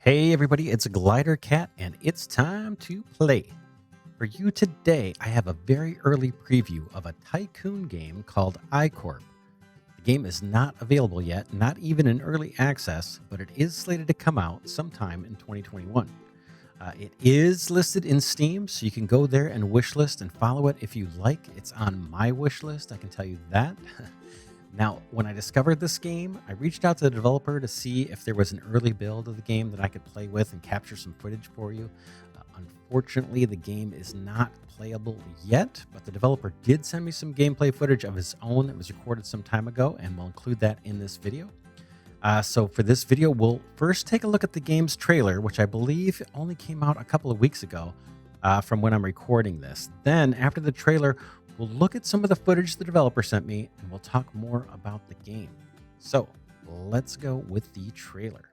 Hey everybody, it's Glidercat and it's time to play. For you today, I have a very early preview of a tycoon game called iCorp. The game is not available yet, not even in early access, but it is slated to come out sometime in 2021. It is listed in Steam, so you can go there and wishlist and follow it if you like. It's on my wishlist, I can tell you that. Now, when I discovered this game, I reached out to the developer to see if there was an early build of the game that I could play with and capture some footage for you. Unfortunately, the game is not playable yet, but the developer did send me some gameplay footage of his own that was recorded some time ago, and we'll include that in this video. So for this video, we'll first take a look at the game's trailer, which I believe only came out a couple of weeks ago from when I'm recording this. Then, after the trailer, we'll look at some of the footage the developer sent me, and we'll talk more about the game. So let's go with the trailer.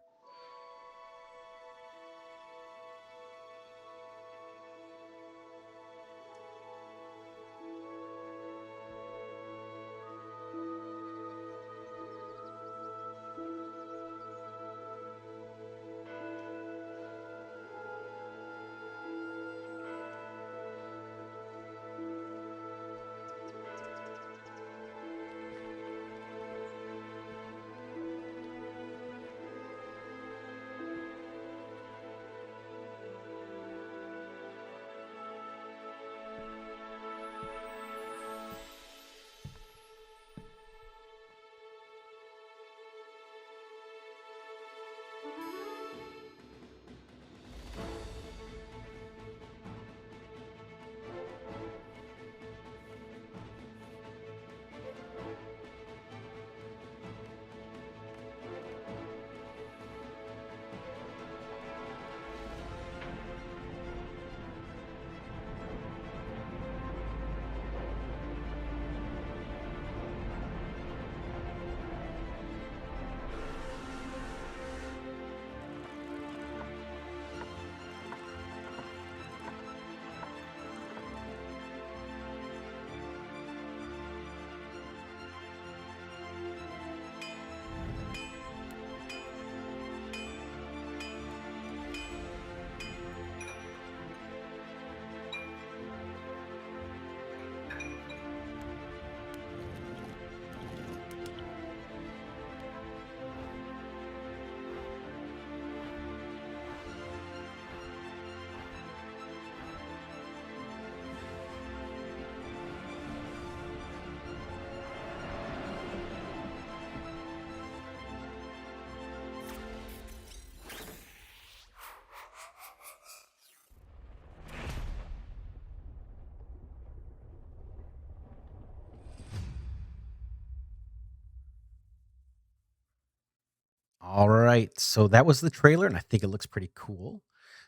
All right, so that was the trailer, and I think it looks pretty cool.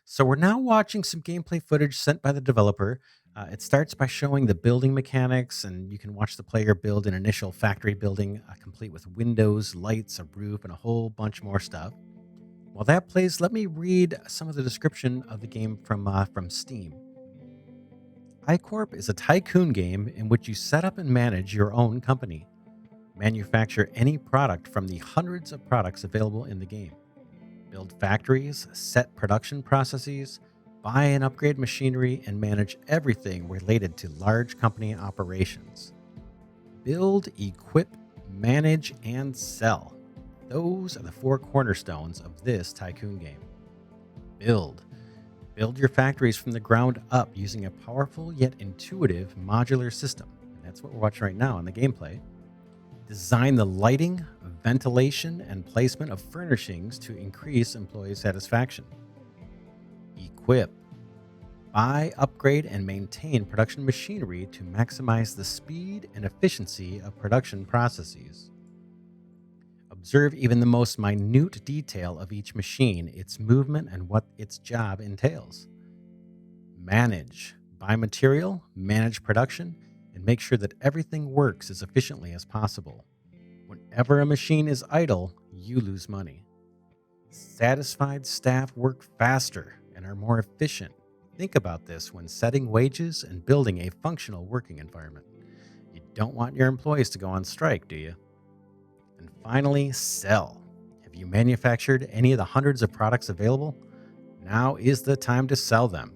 So we're now watching some gameplay footage sent by the developer. It starts by showing the building mechanics, and you can watch the player build an initial factory building, complete with windows, lights, a roof, and a whole bunch more stuff. While that plays, let me read some of the description of the game from Steam. iCorp is a tycoon game in which you set up and manage your own company. Manufacture any product from the hundreds of products available in the game. Build factories, set production processes, buy and upgrade machinery, and manage everything related to large company operations. Build, equip, manage, and sell. Those are the four cornerstones of this tycoon game. Build. Build your factories from the ground up using a powerful yet intuitive modular system. And that's what we're watching right now in the gameplay. Design the lighting, ventilation, and placement of furnishings to increase employee satisfaction. Equip. Buy, upgrade, and maintain production machinery to maximize the speed and efficiency of production processes. Observe even the most minute detail of each machine, its movement, and what its job entails. Manage. Buy material, manage production, and make sure that everything works as efficiently as possible. Whenever a machine is idle, you lose money. Satisfied staff work faster and are more efficient. Think about this when setting wages and building a functional working environment. You don't want your employees to go on strike, do you? And finally, sell. Have Have you manufactured any of the hundreds of products available? Now is the time to sell them.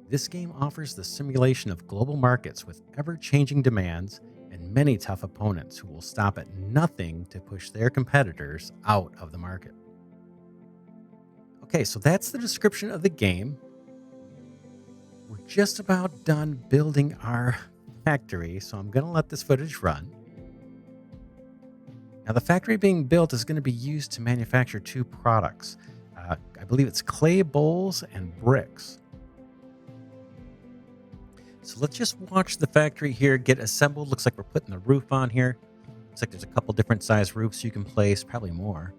This game offers the simulation of global markets with ever changing demands and many tough opponents who will stop at nothing to push their competitors out of the market. Okay, so that's the description of the game. We're just about done building our factory, so I'm going to let this footage run. Now, the factory being built is going to be used to manufacture two products. I believe it's clay bowls and bricks. So let's just watch the factory here get assembled. Looks like we're putting the roof on here. Looks like there's a couple different size roofs you can place, probably more.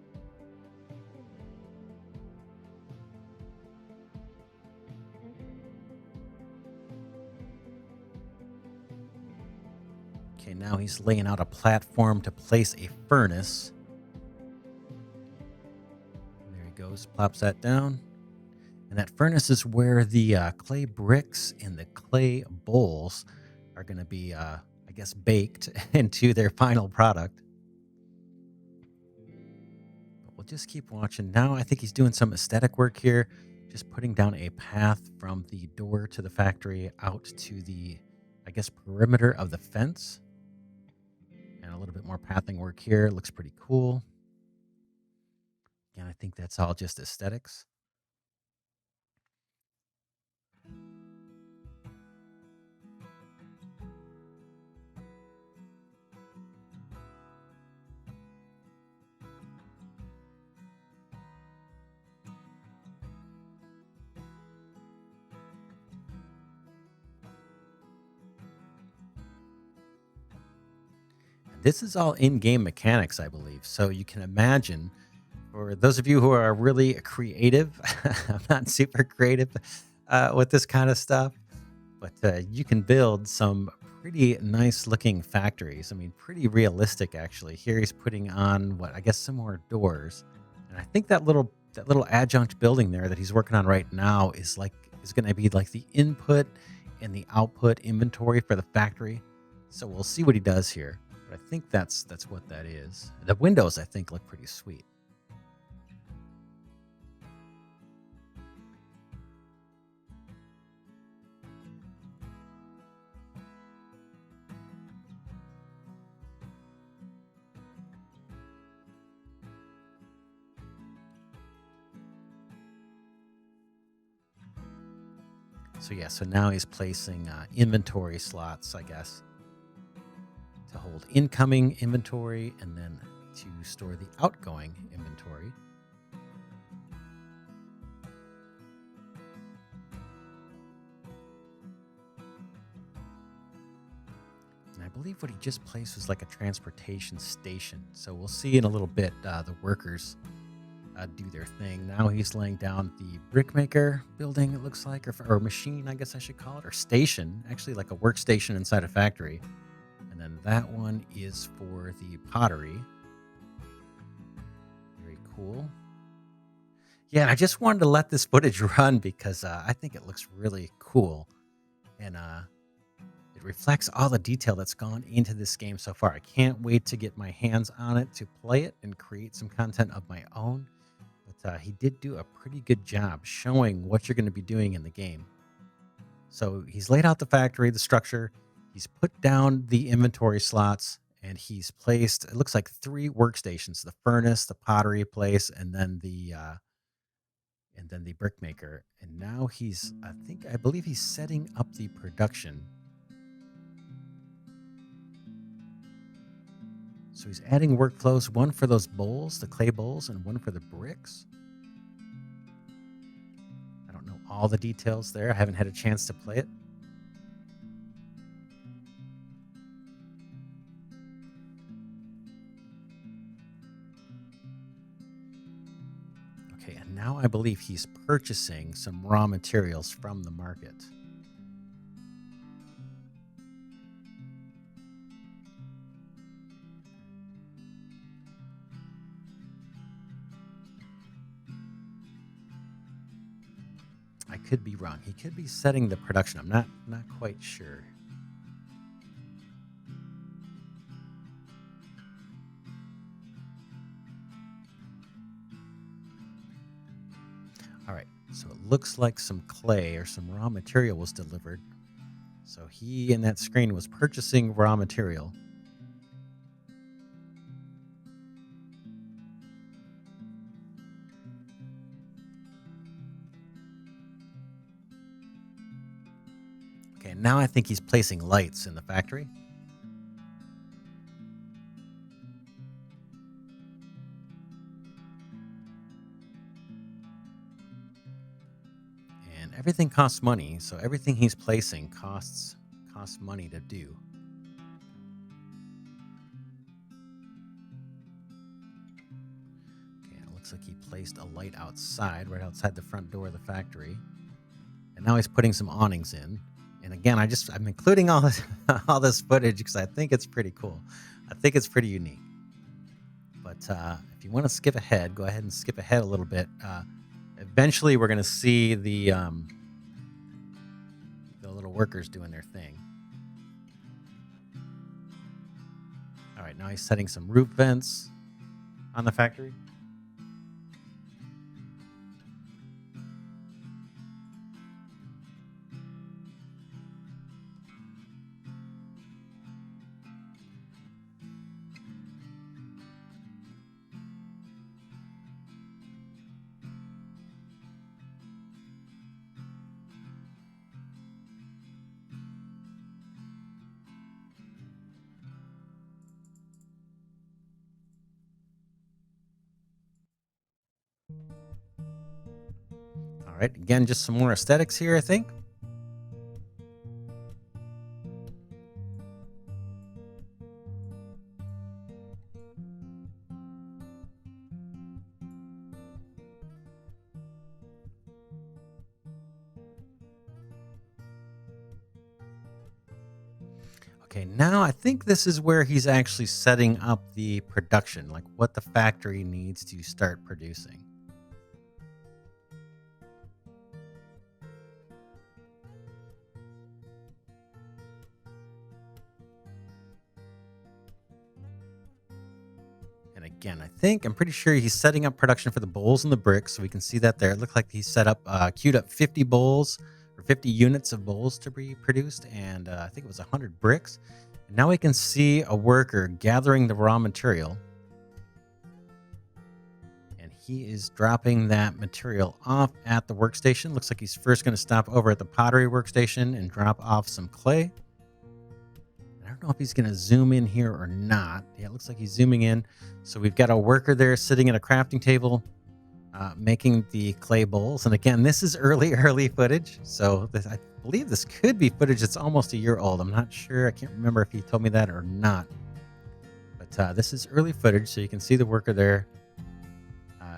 Okay, now he's laying out a platform to place a furnace. There he goes, plops that down. And that furnace is where the clay bricks and the clay bowls are going to be, I guess, baked into their final product. But we'll just keep watching. Now I think he's doing some aesthetic work here, just putting down a path from the door to the factory out to the, I guess, perimeter of the fence. And a little bit more pathing work here. Looks pretty cool. And I think that's all just aesthetics. This is all in-game mechanics, I believe. So you can imagine, for those of you who are really creative, I'm not super creative with this kind of stuff, but you can build some pretty nice looking factories. I mean, pretty realistic actually. Here he's putting on what I guess some more doors, and I think that little adjunct building there that he's working on right now is going to be like the input and the output inventory for the factory. So we'll see what he does here. But I think that's what that is. The windows I think look pretty sweet. So yeah, so now he's placing inventory slots, I guess, to hold incoming inventory and then to store the outgoing inventory. And I believe what he just placed was like a transportation station. So we'll see in a little bit the workers do their thing. Now he's laying down the brickmaker building, it looks like, or machine, I guess I should call it, or station, actually like a workstation inside a factory. And then that one is for the pottery. Very cool. Yeah, I just wanted to let this footage run because I think it looks really cool. And it reflects all the detail that's gone into this game so far. I can't wait to get my hands on it to play it and create some content of my own. But he did do a pretty good job showing what you're going to be doing in the game. So he's laid out the factory, the structure. He's put down the inventory slots, and he's placed, it looks like 3 workstations: the furnace, the pottery place, and then the brickmaker. And now I believe he's setting up the production. So he's adding workflows, one for those bowls, the clay bowls, and one for the bricks. I don't know all the details there. I haven't had a chance to play it. Okay, and now I believe he's purchasing some raw materials from the market. I could be wrong. He could be setting the production. I'm not quite sure. All right, so it looks like some clay or some raw material was delivered. So he in that screen was purchasing raw material. Okay, now I think he's placing lights in the factory. And everything costs money, so everything he's placing costs money to do. Okay, it looks like he placed a light outside, right outside the front door of the factory. And now he's putting some awnings in. And again, I'm including all this all this footage because I think it's pretty cool. I think it's pretty unique. But if you want to skip ahead, go ahead and skip ahead a little bit. Eventually, we're going to see the little workers doing their thing. All right, now he's setting some roof vents on the factory. All right, again, just some more aesthetics here, I think. Okay, now I think this is where he's actually setting up the production, like what the factory needs to start producing. And again, I'm pretty sure he's setting up production for the bowls and the bricks. So we can see that there. It looked like he queued up 50 bowls or 50 units of bowls to be produced. And I think it was 100 bricks. And now we can see a worker gathering the raw material. And he is dropping that material off at the workstation. Looks like he's first going to stop over at the pottery workstation and drop off some clay. I don't know if he's going to zoom in here or not. Yeah, it looks like he's zooming in. So we've got a worker there sitting at a crafting table, making the clay bowls. And again, this is early footage. So I believe this could be footage that's almost a year old. I'm not sure. I can't remember if he told me that or not. But this is early footage, so you can see the worker there.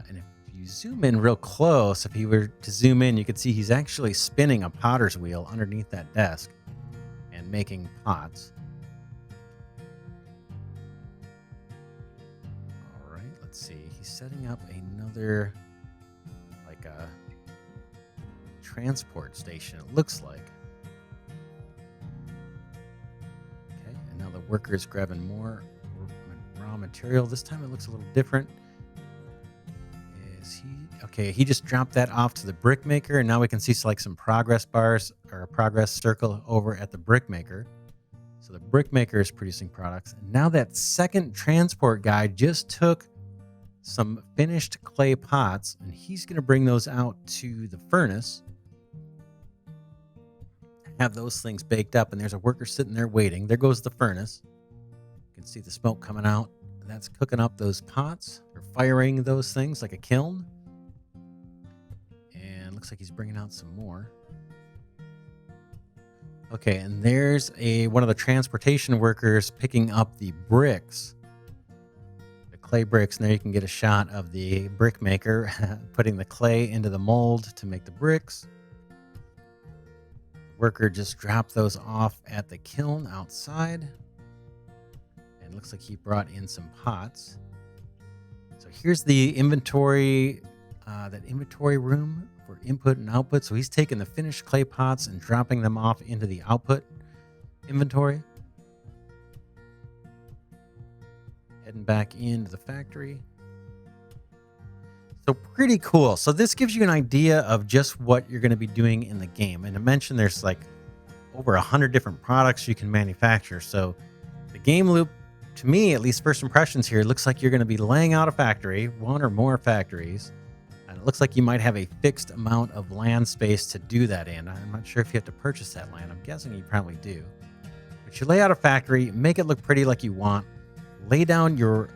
And if you zoom in real close, if he were to zoom in, you could see he's actually spinning a potter's wheel underneath that desk and making pots. Let's see, he's setting up another, like a transport station, it looks like. Okay, and now the worker is grabbing more raw material. This time it looks a little different. Okay, he just dropped that off to the brick maker, and now we can see like some progress bars or a progress circle over at the brick maker. So the brick maker is producing products. And now that second transport guy just took some finished clay pots, and he's going to bring those out to the furnace, have those things baked up, and there's a worker sitting there waiting. There goes the furnace. You can see the smoke coming out. That's cooking up those pots, or firing those things like a kiln. And looks like he's bringing out some more. Okay, and there's one of the transportation workers picking up the bricks. Clay bricks, and there you can get a shot of the brick maker putting the clay into the mold to make the bricks. The worker just dropped those off at the kiln outside, and it looks like he brought in some pots. So here's the inventory, that inventory room for input and output. So he's taking the finished clay pots and dropping them off into the output inventory. Heading back into the factory. So pretty cool. So this gives you an idea of just what you're going to be doing in the game. And I mentioned there's like over 100 different products you can manufacture. So the game loop, to me, at least first impressions here, looks like you're going to be laying out a factory, one or more factories. And it looks like you might have a fixed amount of land space to do that in. I'm not sure if you have to purchase that land. I'm guessing you probably do. But you lay out a factory, make it look pretty like you want, lay down your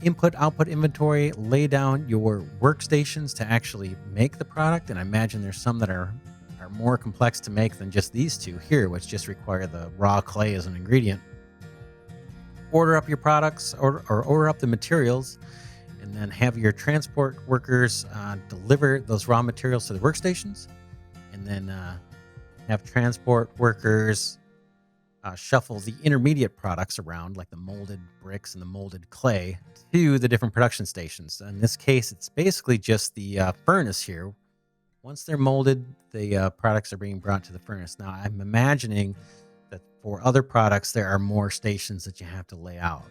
input output inventory, lay down your workstations to actually make the product. And I imagine there's some that are more complex to make than just these two here, which just require the raw clay as an ingredient. Order up your products or order up the materials, and then have your transport workers deliver those raw materials to the workstations, and then have transport workers shuffle the intermediate products around, like the molded bricks and the molded clay, to the different production stations. In this case, it's basically just the furnace here. Once they're molded, the products are being brought to the furnace. Now, I'm imagining that for other products, there are more stations that you have to lay out.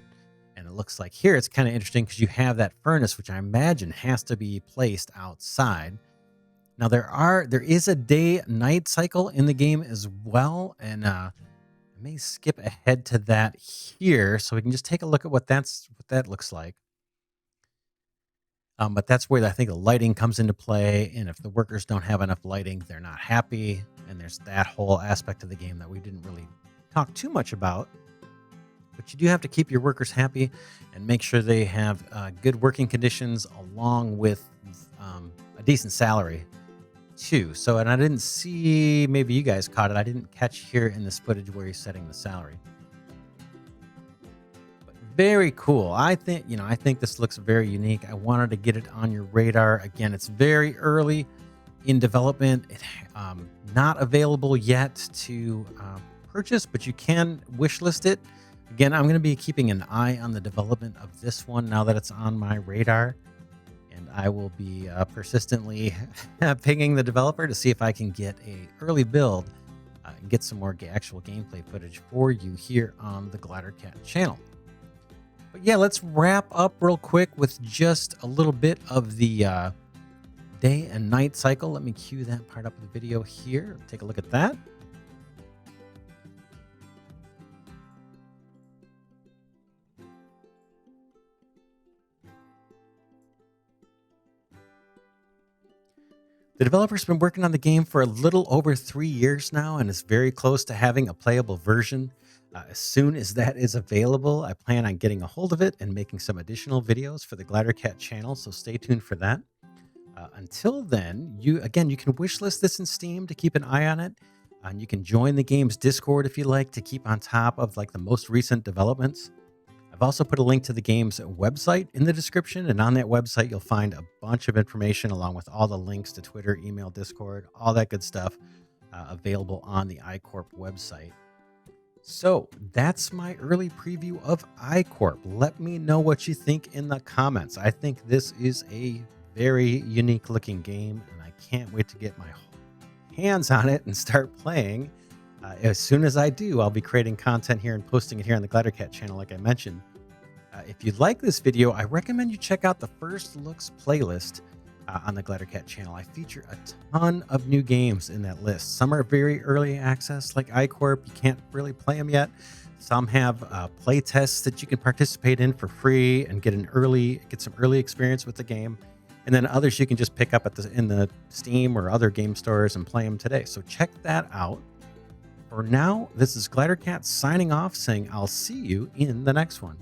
And it looks like here it's kind of interesting because you have that furnace, which I imagine has to be placed outside. Now, there is a day-night cycle in the game as well, and I may skip ahead to that here so we can just take a look at what that looks like. But that's where I think the lighting comes into play, and if the workers don't have enough lighting, they're not happy, and there's that whole aspect of the game that we didn't really talk too much about. But you do have to keep your workers happy and make sure they have good working conditions along with a decent salary too. So, and I didn't see, maybe you guys caught it, I didn't catch here in this footage where he's setting the salary. But very cool. I think this looks very unique. I wanted to get it on your radar. Again, it's very early in development. It not available yet to purchase, but you can wishlist it. Again, I'm going to be keeping an eye on the development of this one now that it's on my radar, and I will be persistently pinging the developer to see if I can get a early build and get some more actual gameplay footage for you here on the Glidercat channel. But yeah, let's wrap up real quick with just a little bit of the day and night cycle. Let me cue that part up of the video here. Take a look at that. The developer's been working on the game for a little over 3 years now, and is very close to having a playable version. As soon as that is available, I plan on getting a hold of it and making some additional videos for the Glidercat channel, so stay tuned for that. Until then, you can wishlist this in Steam to keep an eye on it, and you can join the game's Discord if you like to keep on top of like the most recent developments. I've also put a link to the game's website in the description, and on that website, you'll find a bunch of information along with all the links to Twitter, email, Discord, all that good stuff available on the iCorp website. So that's my early preview of iCorp. Let me know what you think in the comments. I think this is a very unique looking game, and I can't wait to get my hands on it and start playing. As soon as I do, I'll be creating content here and posting it here on the Glidercat channel, like I mentioned. If you like this video, I recommend you check out the First Looks playlist on the Glidercat channel. I feature a ton of new games in that list. Some are very early access, like iCorp. You can't really play them yet. Some have play tests that you can participate in for free and get some early experience with the game. And then others you can just pick up in the Steam or other game stores and play them today. So check that out. For now, this is Glidercat signing off, saying I'll see you in the next one.